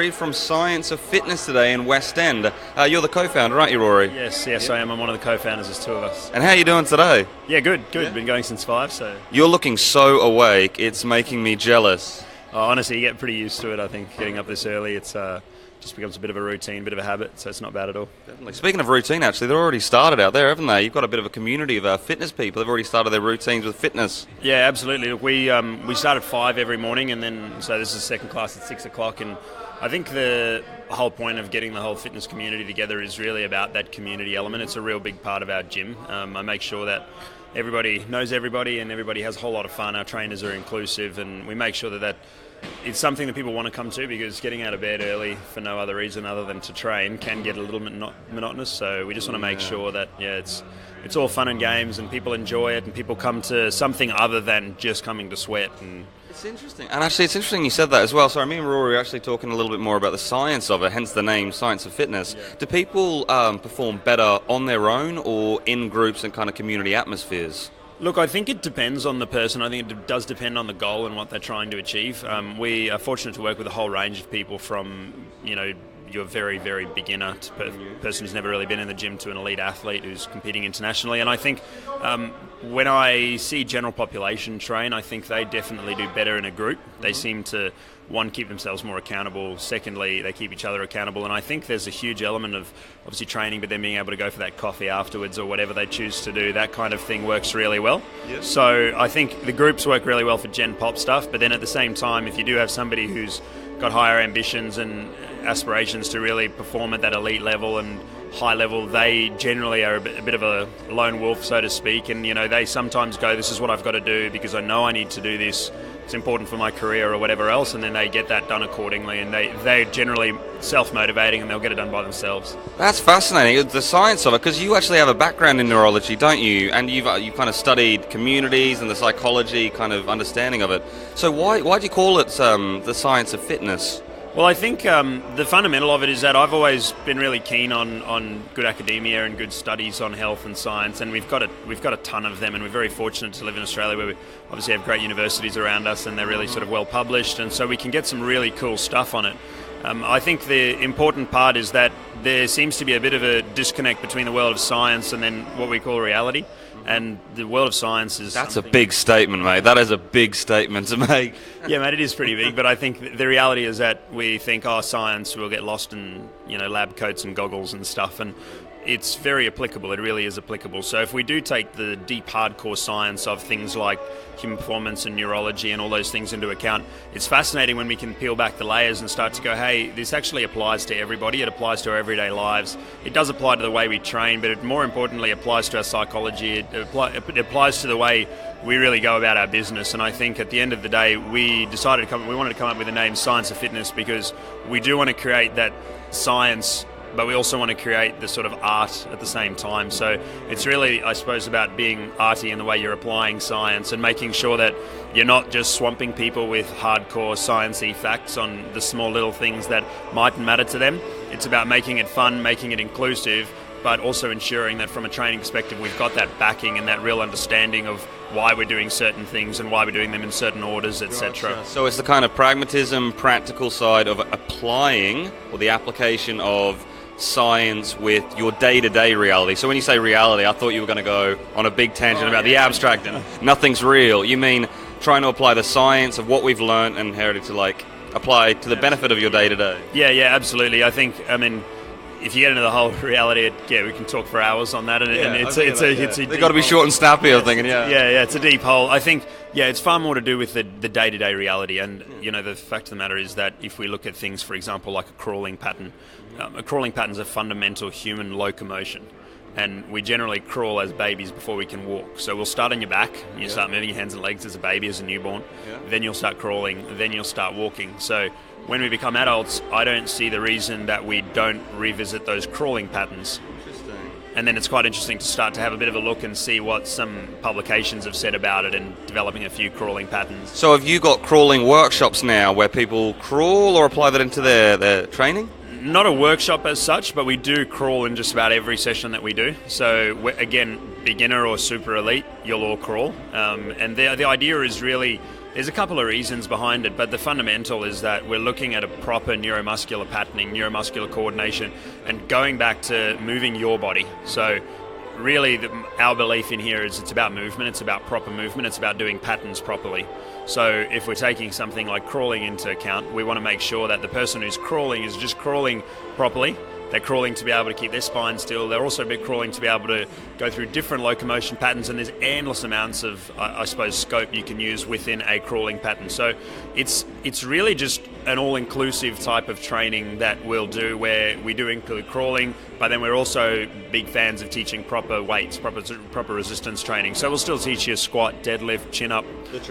Rory from Science of Fitness today in West End. You're the co-founder, aren't you, Rory? Yes, I am. I'm one of the co-founders. There's two of us. And how are you doing today? Yeah, good. Yeah. Been going since 5, so... You're looking so awake, it's making me jealous. Oh, honestly, you get pretty used to it, I think, getting up this early. It's just becomes a bit of a routine, bit of a habit, so it's not bad at all. Definitely. Speaking of routine, actually, they're already started out there, haven't they? You've got a bit of a community of fitness people. They've already started their routines with fitness. Yeah, absolutely. Look, we start at 5 every morning, and then so this is second class at 6 o'clock, and I think the whole point of getting the whole fitness community together is really about that community element. It's a real big part of our gym. I make sure that everybody knows everybody and everybody has a whole lot of fun. Our trainers are inclusive, and we make sure that it's something that people want to come to, because getting out of bed early for no other reason other than to train can get a little bit monotonous. So we just want to make sure that it's all fun and games and people enjoy it and people come to something other than just coming to sweat. And it's interesting. And actually, it's interesting you said that as well. So me and Rory are actually talking a little bit more about the science of it, hence the name Science of Fitness. Yeah. Do people perform better on their own or in groups and kind of community atmospheres? Look, I think it depends on the person. I think it does depend on the goal and what they're trying to achieve. We are fortunate to work with a whole range of people from, your very, very beginner to person who's never really been in the gym to an elite athlete who's competing internationally. And I think when I see general population train, I think they definitely do better in a group. They seem to, one, keep themselves more accountable. Secondly, they keep each other accountable. And I think there's a huge element of obviously training, but then being able to go for that coffee afterwards or whatever they choose to do. That kind of thing works really well. Yep. So I think the groups work really well for gen pop stuff. But then at the same time, if you do have somebody who's got higher ambitions and aspirations to really perform at that elite level and high level, they generally are a bit of a lone wolf, so to speak, and they sometimes go, this is what I've got to do because I know I need to do this, it's important for my career or whatever else, and then they get that done accordingly, and they're generally self-motivating and they'll get it done by themselves. That's fascinating, the science of it, because you actually have a background in neurology, don't you? And you've kind of studied communities and the psychology kind of understanding of it. So why do you call it the science of fitness? Well, I think the fundamental of it is that I've always been really keen on good academia and good studies on health and science, and we've got a ton of them, and we're very fortunate to live in Australia where we obviously have great universities around us and they're really sort of well published, and so we can get some really cool stuff on it. I think the important part is that there seems to be a bit of a disconnect between the world of science and then what we call reality. And the world of science is... That's a big statement, mate. That is a big statement to make. Yeah, mate, it is pretty big. But I think the reality is that we think, science will get lost in, lab coats and goggles and stuff. And it's very applicable. It really is applicable. So if we do take the deep, hardcore science of things like human performance and neurology and all those things into account, it's fascinating when we can peel back the layers and start to go, hey, this actually applies to everybody. It applies to our everyday lives. It does apply to the way we train, but it more importantly applies to our psychology. It applies to the way we really go about our business. And I think at the end of the day, we wanted to come up with the name Science of Fitness because we do want to create that science, but we also want to create the sort of art at the same time. So it's really, I suppose, about being arty in the way you're applying science and making sure that you're not just swamping people with hardcore sciencey facts on the small little things that mightn't matter to them. It's about making it fun, making it inclusive, but also ensuring that from a training perspective, we've got that backing and that real understanding of why we're doing certain things and why we're doing them in certain orders, etc. Gotcha. So it's the kind of pragmatism, practical side of applying, or the application of science with your day-to-day reality. So when you say reality, I thought you were going to go on a big tangent about the abstract and nothing's real. You mean trying to apply the science of what we've learned and inherited to apply to the benefit of your day-to-day. Yeah, absolutely. I mean, if you get into the whole reality, we can talk for hours on that, and they've got to be short and snappy. I'm thinking, it's a deep hole. I think, it's far more to do with the day-to-day reality, and the fact of the matter is that if we look at things, for example, like a crawling pattern, a crawling pattern is a fundamental human locomotion, and we generally crawl as babies before we can walk. So we'll start on your back, you start moving your hands and legs as a baby, as a newborn, then you'll start crawling, then you'll start walking. So when we become adults, I don't see the reason that we don't revisit those crawling patterns. Interesting. And then it's quite interesting to start to have a bit of a look and see what some publications have said about it and developing a few crawling patterns. So have you got crawling workshops now where people crawl or apply that into their training? Not a workshop as such, but we do crawl in just about every session that we do. So again, beginner or super elite, you'll all crawl. And the idea is really There's a couple of reasons behind it, but the fundamental is that we're looking at a proper neuromuscular patterning, neuromuscular coordination, and going back to moving your body. So really our belief in here is it's about movement, it's about proper movement, it's about doing patterns properly. So if we're taking something like crawling into account, we want to make sure that the person who's crawling is just crawling properly. They're crawling to be able to keep their spine still. They're also crawling to be able to go through different locomotion patterns, and there's endless amounts of, I suppose, scope you can use within a crawling pattern. So it's really just an all-inclusive type of training that we'll do, where we do include crawling, but then we're also big fans of teaching proper weights, proper resistance training. So we'll still teach you squat, deadlift, chin-up,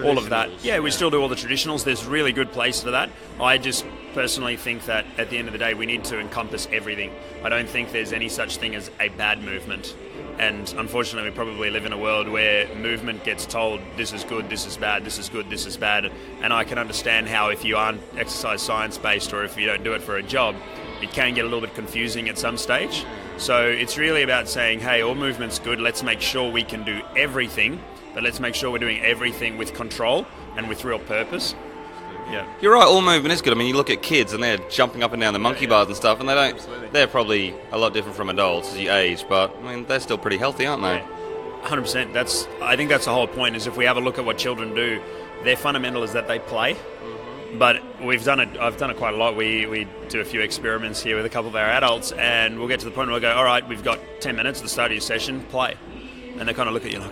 all of that. Yeah, we still do all the traditionals. There's really good place for that. I just personally think that at the end of the day, we need to encompass everything. I don't think there's any such thing as a bad movement. And unfortunately, we probably live in a world where movement gets told, this is good, this is bad, this is good, this is bad. And I can understand how, if you aren't exercise science-based, or if you don't do it for a job, it can get a little bit confusing at some stage. So it's really about saying, hey, all movement's good, let's make sure we can do everything, but let's make sure we're doing everything with control and with real purpose. Yeah. You're right, all movement is good. I mean, you look at kids and they're jumping up and down the monkey bars and stuff, and they're probably a lot different from adults as you age, but I mean, they're still pretty healthy, aren't they? 100%. I think that's the whole point, is if we have a look at what children do, their fundamental is that they play. But I've done it quite a lot. We do a few experiments here with a couple of our adults, and we'll get to the point where we'll go, all right, we've got 10 minutes at the start of your session, play. And they kind of look at you like,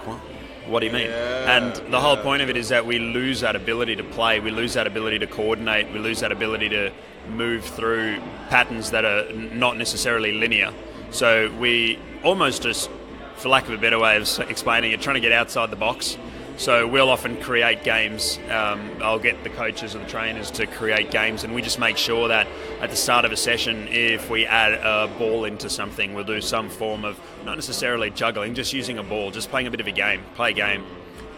what do you mean? And the whole point of it is that we lose that ability to play, we lose that ability to coordinate, we lose that ability to move through patterns that are not necessarily linear. So we almost just, for lack of a better way of explaining it, trying to get outside the box. So we'll often create games. I'll get the coaches or the trainers to create games, and we just make sure that at the start of a session, if we add a ball into something, we'll do some form of, not necessarily juggling, just using a ball, just playing a bit of a game, play a game,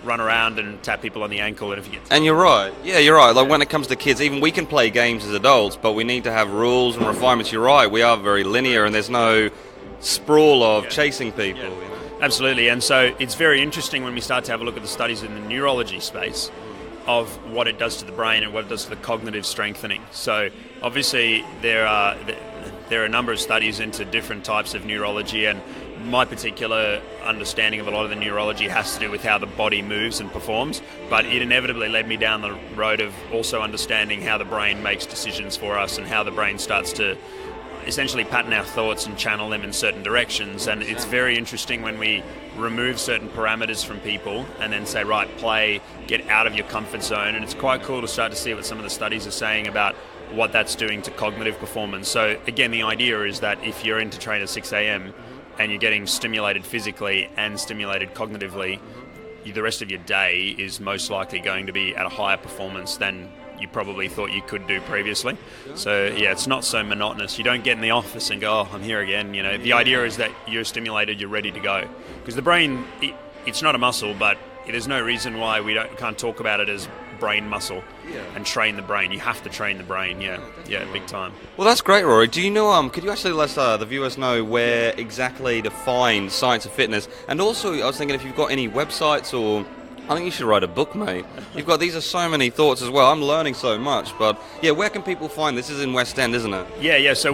run around and tap people on the ankle. And if you get and you're right. Yeah, you're right. Like when it comes to kids, even we can play games as adults, but we need to have rules and refinements. You're right. We are very linear, and there's no sprawl of chasing people. Yeah. Absolutely, and so it's very interesting when we start to have a look at the studies in the neurology space of what it does to the brain and what it does to the cognitive strengthening. So obviously there are a number of studies into different types of neurology, and my particular understanding of a lot of the neurology has to do with how the body moves and performs, but it inevitably led me down the road of also understanding how the brain makes decisions for us and how the brain starts to essentially pattern our thoughts and channel them in certain directions. And it's very interesting when we remove certain parameters from people and then say, right, play, get out of your comfort zone. And it's quite cool to start to see what some of the studies are saying about what that's doing to cognitive performance. So again, the idea is that if you're in to train at 6 a.m. and you're getting stimulated physically and stimulated cognitively, the rest of your day is most likely going to be at a higher performance than you probably thought you could do previously. So yeah, it's not so monotonous. You don't get in the office and go, oh, I'm here again. You know, the idea is that you're stimulated, you're ready to go. Because the brain, it's not a muscle, but there's no reason why we can't talk about it as brain muscle and train the brain. You have to train the brain, yeah, big time. Well, that's great, Rory. Do you know, could you actually let the viewers know where exactly to find Science of Fitness? And also, I was thinking if you've got any websites, or I think you should write a book, mate. These are so many thoughts as well. I'm learning so much, but yeah, where can people find this? This is in West End, isn't it? Yeah. So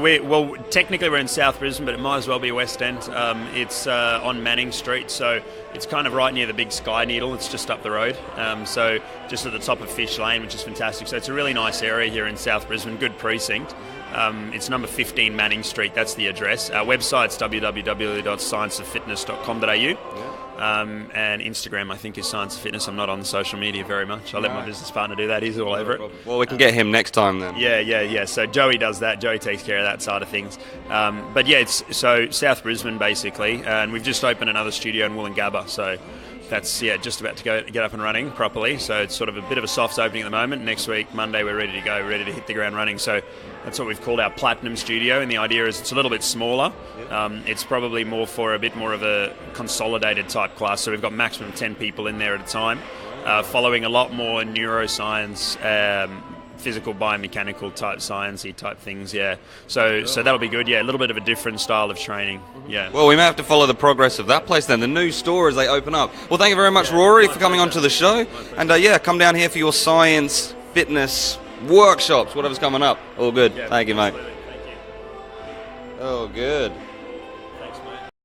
technically we're in South Brisbane, but it might as well be West End. It's on Manning Street, so it's kind of right near the big Sky Needle. It's just up the road. So just at the top of Fish Lane, which is fantastic. So it's a really nice area here in South Brisbane, good precinct. It's number 15 Manning Street, that's the address. Our website's www.scienceoffitness.com.au. And Instagram, I think, is Science of Fitness. I'm not on social media very much. I'll let my business partner do that. He's all over it. Well, we can get him next time then. Yeah. So Joey does that. Joey takes care of that side of things. But yeah, it's so South Brisbane basically, and we've just opened another studio in Wollongabba. So that's just about to get up and running properly. So it's sort of a bit of a soft opening at the moment. Next week, Monday, we're ready to go, ready to hit the ground running. So that's what we've called our Platinum Studio, and the idea is it's a little bit smaller. It's probably more for a bit more of a consolidated type class. So we've got maximum 10 people in there at a time, following a lot more neuroscience physical, biomechanical type, sciencey type things. Yeah. So that'll be good. Yeah, a little bit of a different style of training. Yeah. Well, we may have to follow the progress of that place then, the new store as they open up. Well, thank you very much, Rory, for coming onto the show. And come down here for your science, fitness, workshops, whatever's coming up. All good. Yeah, thank you, mate. Thank you. Oh, good.